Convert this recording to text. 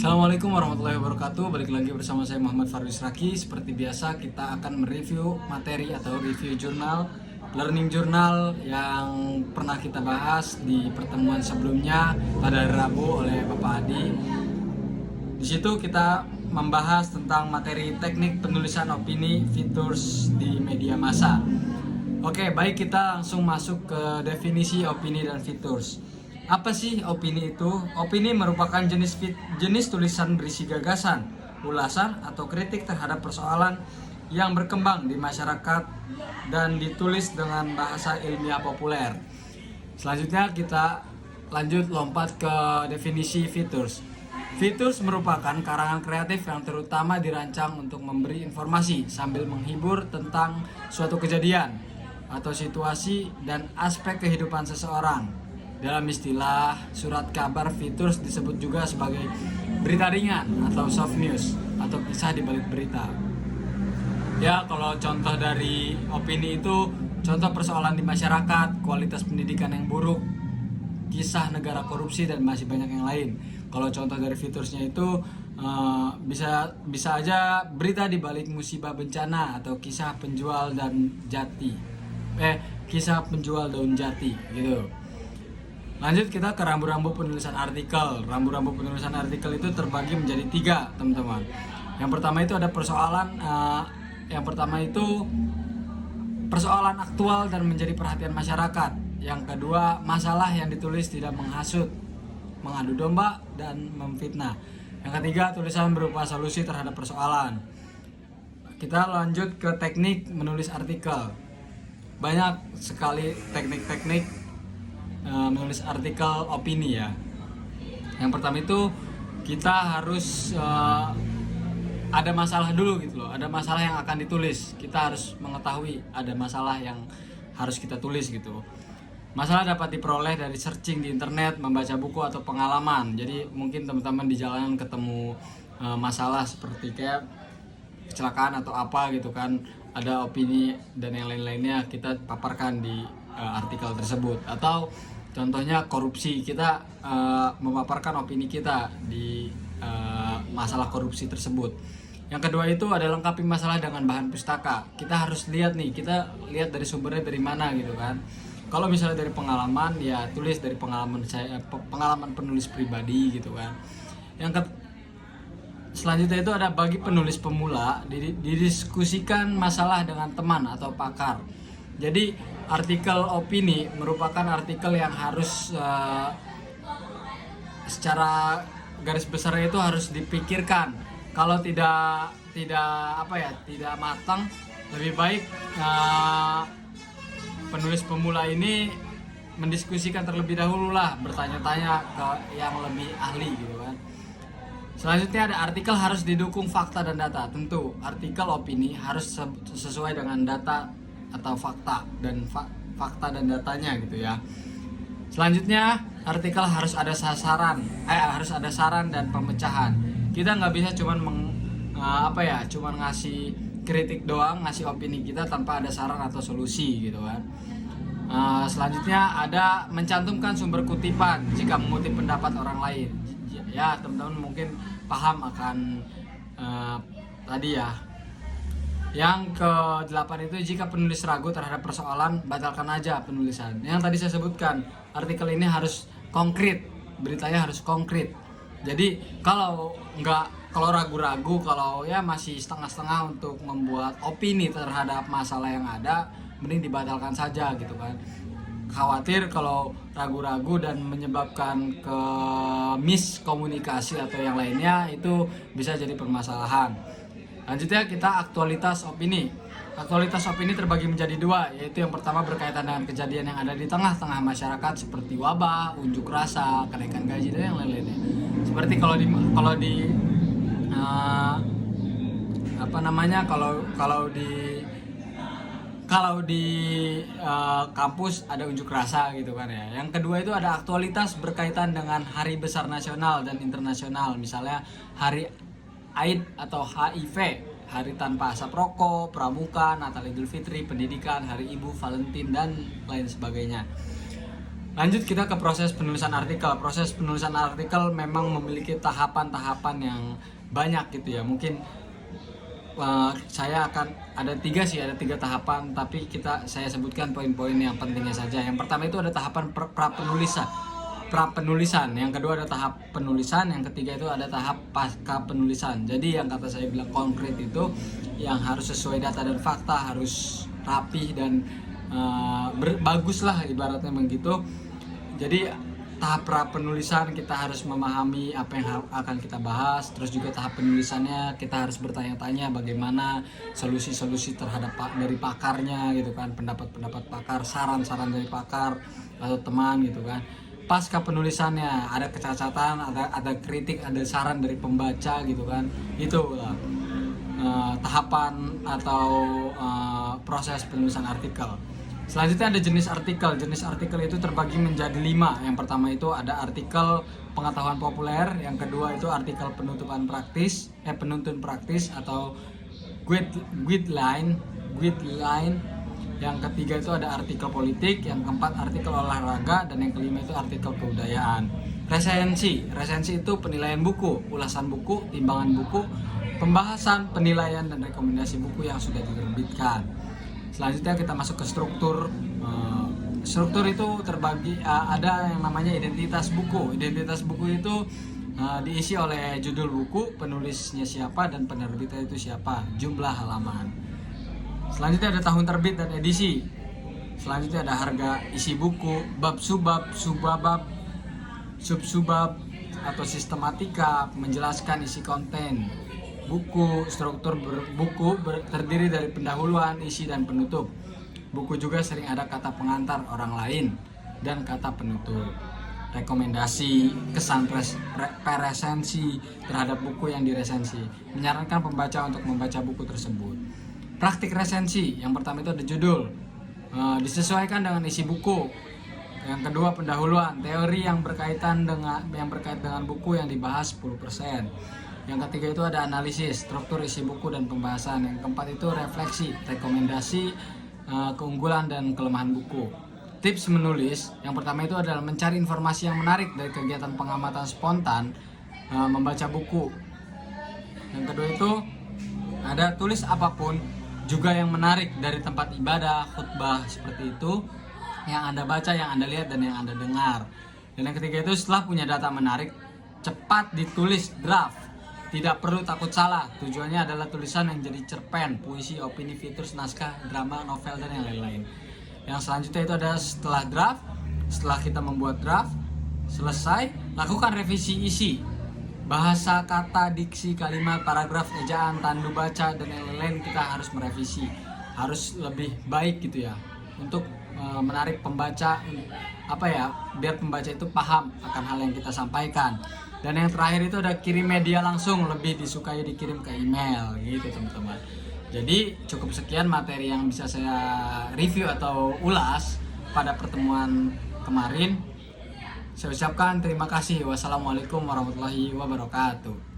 Assalamualaikum warahmatullahi wabarakatuh. Balik lagi bersama saya Muhammad Farwis Raki. Seperti biasa kita akan mereview materi atau review jurnal, learning journal yang pernah kita bahas di pertemuan sebelumnya pada hari Rabu oleh Bapak Adi. Di situ kita membahas tentang materi teknik penulisan opini features di media massa. Oke, baik, kita langsung masuk ke definisi opini dan features. Apa sih opini itu? Opini merupakan jenis tulisan berisi gagasan, ulasan, atau kritik terhadap persoalan yang berkembang di masyarakat dan ditulis dengan bahasa ilmiah populer. Selanjutnya kita lompat ke definisi features. Features merupakan karangan kreatif yang terutama dirancang untuk memberi informasi sambil menghibur tentang suatu kejadian atau situasi dan aspek kehidupan seseorang. Dalam istilah surat kabar, features disebut juga sebagai berita ringan atau soft news atau kisah di balik berita. Ya, kalau contoh dari opini itu contoh persoalan di masyarakat, kualitas pendidikan yang buruk, kisah negara korupsi, dan masih banyak yang lain. Kalau contoh dari featuresnya itu bisa aja berita di balik musibah bencana atau kisah penjual daun jati gitu. Lanjut kita ke rambu-rambu penulisan artikel. Rambu-rambu penulisan artikel itu terbagi menjadi 3, teman-teman. Yang pertama itu ada persoalan aktual dan menjadi perhatian masyarakat. Yang kedua, masalah yang ditulis tidak menghasut, mengadu domba, dan memfitnah. Yang ketiga, tulisan berupa solusi terhadap persoalan. Kita lanjut ke teknik menulis artikel. Banyak sekali teknik-teknik menulis artikel opini ya. Yang pertama itu kita harus ada masalah dulu gitu loh. Ada masalah yang akan ditulis. Kita harus mengetahui ada masalah yang harus kita tulis gitu. Masalah dapat diperoleh dari searching di internet, membaca buku, atau pengalaman. Jadi mungkin teman-teman di jalanan ketemu masalah seperti kayak kecelakaan atau apa gitu kan, ada opini dan yang lain-lainnya kita paparkan di artikel tersebut. Atau contohnya korupsi, kita memaparkan opini kita di masalah korupsi tersebut. Yang kedua itu ada lengkapi masalah dengan bahan pustaka. Kita harus lihat dari sumbernya dari mana gitu kan. Kalau misalnya dari pengalaman, ya tulis dari pengalaman saya, pengalaman penulis pribadi gitu kan. Selanjutnya itu ada bagi penulis pemula, didiskusikan masalah dengan teman atau pakar. Jadi artikel opini merupakan artikel yang harus secara garis besarnya itu harus dipikirkan. Kalau tidak matang, lebih baik penulis pemula ini mendiskusikan terlebih dahulu lah, bertanya-tanya ke yang lebih ahli gitu kan. Selanjutnya ada artikel harus didukung fakta dan data. Tentu artikel opini harus sesuai dengan data atau fakta dan datanya gitu ya. Selanjutnya artikel harus ada saran dan pemecahan. Kita nggak bisa cuman ngasih kritik doang, ngasih opini kita tanpa ada saran atau solusi gitu kan. Selanjutnya ada mencantumkan sumber kutipan jika mengutip pendapat orang lain. Ya, teman-teman mungkin paham akan tadi ya. Yang ke-8 itu jika penulis ragu terhadap persoalan, batalkan aja penulisan. Yang tadi saya sebutkan, artikel ini harus konkret, beritanya harus konkret. Jadi kalau ragu-ragu, kalau ya masih setengah-setengah untuk membuat opini terhadap masalah yang ada, mending dibatalkan saja gitu kan. Khawatir kalau ragu-ragu dan menyebabkan ke miskomunikasi atau yang lainnya, itu bisa jadi permasalahan. Lanjutnya kita aktualitas opini. Aktualitas opini terbagi menjadi 2, yaitu yang pertama berkaitan dengan kejadian yang ada di tengah-tengah masyarakat seperti wabah, unjuk rasa, kenaikan gaji, dan yang lain-lainnya. Seperti kalau di kampus ada unjuk rasa gitu kan ya. Yang kedua itu ada aktualitas berkaitan dengan hari besar nasional dan internasional, misalnya hari AIDS atau HIV, hari tanpa asap rokok, pramuka, Natal Idul Fitri, pendidikan, hari ibu, Valentine, dan lain sebagainya. Lanjut kita ke proses penulisan artikel. Proses penulisan artikel memang memiliki tahapan-tahapan yang banyak gitu ya. Mungkin saya akan ada ada tiga tahapan, tapi saya sebutkan poin-poin yang pentingnya saja. Yang pertama itu ada tahapan pra-penulisan, yang kedua ada tahap penulisan, yang ketiga itu ada tahap pasca penulisan. Jadi yang kata saya bilang konkret itu yang harus sesuai data dan fakta, harus rapih dan bagus lah ibaratnya begitu. Jadi tahap pra penulisan kita harus memahami apa yang akan kita bahas, terus juga tahap penulisannya kita harus bertanya-tanya bagaimana solusi-solusi terhadap dari pakarnya gitu kan, pendapat-pendapat pakar, saran-saran dari pakar atau teman gitu kan. Pasca penulisannya ada kecacatan, ada kritik, ada saran dari pembaca gitu kan. Itu tahapan atau proses penulisan artikel. Selanjutnya ada jenis artikel. Jenis artikel itu terbagi menjadi 5. Yang pertama itu ada artikel pengetahuan populer, yang kedua itu artikel penuntun praktis atau guideline. Yang ketiga itu ada artikel politik, yang keempat artikel olahraga, dan yang kelima itu artikel kebudayaan. Resensi itu penilaian buku, ulasan buku, timbangan buku, pembahasan, penilaian, dan rekomendasi buku yang sudah diterbitkan. Selanjutnya kita masuk ke struktur. Struktur itu terbagi, ada yang namanya identitas buku. Identitas buku itu diisi oleh judul buku, penulisnya siapa, dan penerbitnya itu siapa, jumlah halaman. Selanjutnya ada tahun terbit dan edisi. Selanjutnya ada harga isi buku, bab subbab, sub-subbab atau sistematika, menjelaskan isi konten buku. Struktur buku terdiri dari pendahuluan, isi, dan penutup. Buku juga sering ada kata pengantar orang lain dan kata penutup. Rekomendasi, kesan resensi terhadap buku yang diresensi, menyarankan pembaca untuk membaca buku tersebut. Praktik resensi, yang pertama itu ada judul, disesuaikan dengan isi buku. Yang kedua pendahuluan, teori yang berkait dengan buku yang dibahas 10%. Yang ketiga itu ada analisis, struktur isi buku dan pembahasan. Yang keempat itu refleksi, rekomendasi, keunggulan dan kelemahan buku. Tips menulis, yang pertama itu adalah mencari informasi yang menarik dari kegiatan pengamatan spontan membaca buku. Yang kedua itu ada tulis apapun juga yang menarik dari tempat ibadah, khutbah seperti itu, yang Anda baca, yang Anda lihat, dan yang Anda dengar. Dan yang ketiga itu setelah punya data menarik, cepat ditulis draft. Tidak perlu takut salah, tujuannya adalah tulisan yang jadi cerpen, puisi, opini, fitur, naskah, drama, novel, dan yang lain-lain. Yang selanjutnya itu ada setelah kita membuat draft, selesai, lakukan revisi isi. Bahasa, kata, diksi, kalimat, paragraf, ejaan, tandu baca, dan yang lain-lain kita harus merevisi. Harus lebih baik gitu ya, untuk menarik pembaca, biar pembaca itu paham akan hal yang kita sampaikan. Dan yang terakhir itu ada kirim media langsung, lebih disukai dikirim ke email gitu teman-teman. Jadi cukup sekian materi yang bisa saya review atau ulas pada pertemuan kemarin. Saya ucapkan terima kasih. Wassalamualaikum warahmatullahi wabarakatuh.